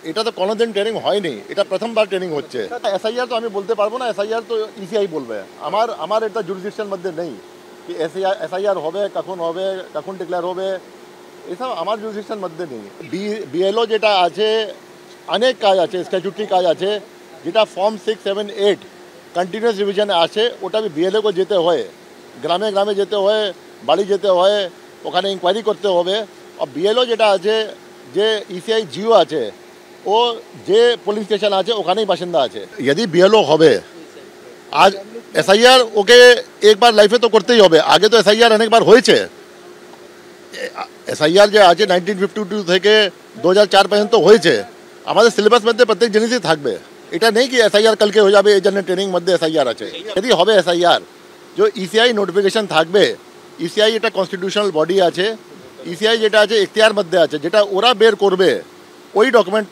এটা তো কোনোদিন ট্রেনিং হয়নি, এটা প্রথমবার ট্রেনিং হচ্ছে। এসআইআর তো আমি বলতে পারবো না, এসআইআর তো ইসিআই বলবে। আমার এটা জুরিসডিকশন মধ্যে নেই কি এসআইআর হবে, কখন ডিক্লেয়ার হবে, এসব আমার জুরিসডিকশন মধ্যে নেই। বিএলও যেটা আছে, অনেক কাজ আছে, স্ট্যাচুটরি কাজ আছে, যেটা ফর্ম 6, 7, 8 কন্টিনিউয়াস রিভিশনে আছে, ওটা বিএলও को যেতে হয়, গ্রামে গ্রামে যেতে হয়, বাড়ি যেতে হয়, ওখানে ইনকোয়ারি করতে হবে। আর বিএলও যেটা আছে, যে ইসিআই জিও আছে, ও যে পুলিশ স্টেশন আছে ওখানেই বাসিন্দা আছে। যদি বিএলও হবে, আজ এসআইআর ওকে একবার লাইফে তো করতেই হবে। আগে তো এসআইআর অনেকবার হয়েছে। এসআইআর যে আছে 1952 থেকে 2004 পর্যন্ত হয়েছে। আমাদের সিলেবাস মধ্যে প্রত্যেক জিনিসই থাকবে। এটা নেই কি এসআইআর কালকে হয়ে যাবে, এই জন্য ট্রেনিং মধ্যে এসআইআর আছে। যদি হবে এসআইআর, যে ইসিআই নোটিফিকেশন থাকবে, ইসিআই এটা কনস্টিটিউশনাল বডি আছে, ইসিআই যেটা আছে এখতিয়ার মধ্যে আছে, যেটা ওরা বের করবে, ওই ডকুমেন্ট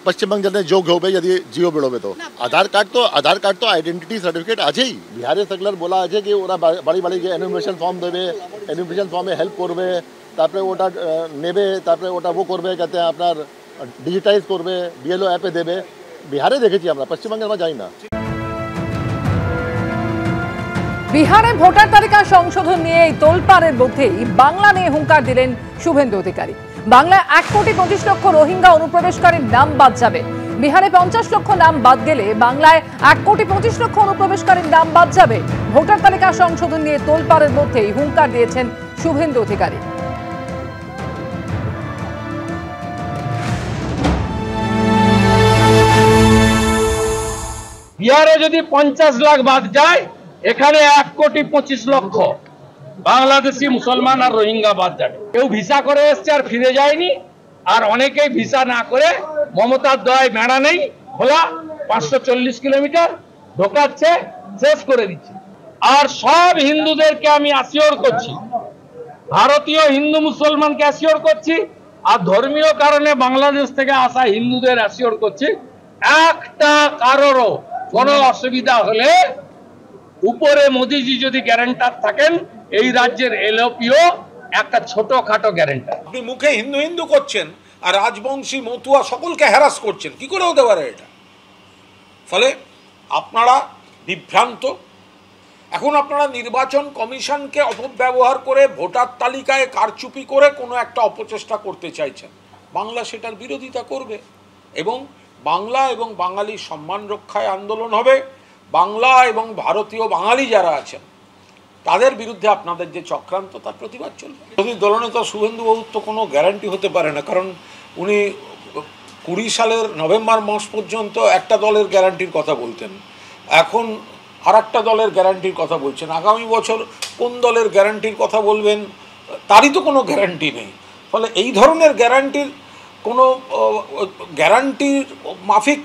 পশ্চিমবঙ্গ যোগ হবে। যদি জিও বেরোবে তো আধার কার্ড তো আইডেন্টিটি সার্টিফিকেট আছেই। বিহারে সার্কুলার বলা আছে কি ওরা বাড়ি বাড়ি গিয়ে এনুমারেশন ফর্ম দেবে, এনুমারেশন ফর্মে হেল্প করবে, তারপরে ওটা নেবে, তারপরে ওটা করবে, যাতে আপনার ডিজিটাইজ করবে, বিএলও অ্যাপে দেবে। বিহারে দেখেছি আমরা, পশ্চিমবঙ্গে আমরা যাই না। বিহারে ভোটার তালিকা সংশোধন নিয়ে তোলপাড়ের মধ্যেই বাংলা নিয়ে হুঙ্কার দিলেন শুভেন্দু অধিকারী। বাংলায় 1,25,00,000 রোহিঙ্গা অনুপ্রবেশকারীর নাম বাদ যাবে। বিহারে 50 লক্ষ নাম বাদ গেলে বাংলায় 1,25,00,000 অনুপ্রবেশকারীর নাম বাদ যাবে। ভোটার তালিকা সংশোধন নিয়ে তোলপাড়ের মধ্যেই হুঙ্কার দিয়েছেন শুভেন্দু অধিকারী। বিহারে যদি 50 লাখ বাদ যায়, এখানে 1,25,00,000 বাংলাদেশি মুসলমান আর রোহিঙ্গা বাদ যাবে। কেউ ভিসা করে এসছে আর ফিরে যায়নি, আর অনেকেই ভিসা না করে মমতার দয় বেড়া নেই, খোলা 540 কিলোমিটার ঢোকাচ্ছে, শেষ করে দিচ্ছে। আর সব হিন্দুদেরকে আমি অ্যাসিওর করছি, ভারতীয় হিন্দু মুসলমানকে অ্যাসিওর করছি, আর ধর্মীয় কারণে বাংলাদেশ থেকে আসা হিন্দুদের অ্যাসিওর করছি, একটা কারোরও কোনো অসুবিধা হলে উপরে মোদিজি যদি গ্যারান্টার থাকেন, এই রাজ্যের এলওপিও একটা ছোটখাটো গ্যারান্টার। আপনি মুখে হিন্দু হিন্দু করছেন আর রাজবংশী মতুয়া সকলকে হ্যারাস করছেন, কি করে হতে পারে এটা? ফলে আপনারা বিভ্রান্ত। এখন আপনারা নির্বাচন কমিশনকে অপব্যবহার করে ভোটার তালিকায় কারচুপি করে কোনো একটা অপচেষ্টা করতে চাইছেন। বাংলা সেটার বিরোধিতা করবে এবং বাংলা এবং বাঙালির সম্মান রক্ষায় আন্দোলন হবে। বাংলা এবং ভারতীয় বাঙালি যারা আছেন তাদের বিরুদ্ধে আপনাদের যে চক্রান্ত, তার প্রতিবাদ চলবে। বিরোধী দলনেতা শুভেন্দু বাবুর তো কোনো গ্যারান্টি হতে পারে না, কারণ উনি 20 সালের নভেম্বর মাস পর্যন্ত একটা দলের গ্যারান্টির কথা বলতেন, এখন আর একটা দলের গ্যারান্টির কথা বলছেন। আগামী বছর কোন দলের গ্যারান্টির কথা বলবেন তারই তো কোনো গ্যারান্টি নেই। ফলে এই ধরনের গ্যারান্টির কোনো গ্যারান্টির মাফিক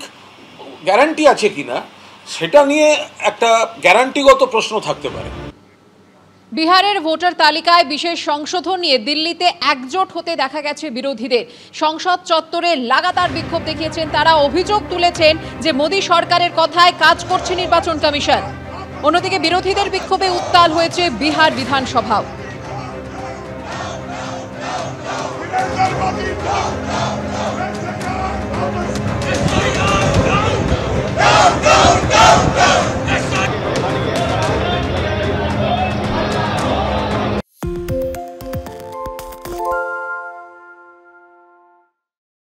গ্যারান্টি আছে কিনা সেটা নিয়ে একটা গ্যারান্টিগত প্রশ্ন থাকতে পারে। বিহারের ভোটার তালিকায় বিশেষ সংশোধন নিয়ে দিল্লিতে একজোট হতে দেখা গেছে বিরোধীদের। সংসদ চত্বরে লাগাতার বিক্ষোভ দেখিয়েছেন তারা। অভিযোগ তুলেছেন যে মোদী সরকারের কথায় কাজ করছে নির্বাচন কমিশন। অন্যদিকে বিরোধীদের বিক্ষোভে উত্তাল হয়েছে বিহার বিধানসভাও।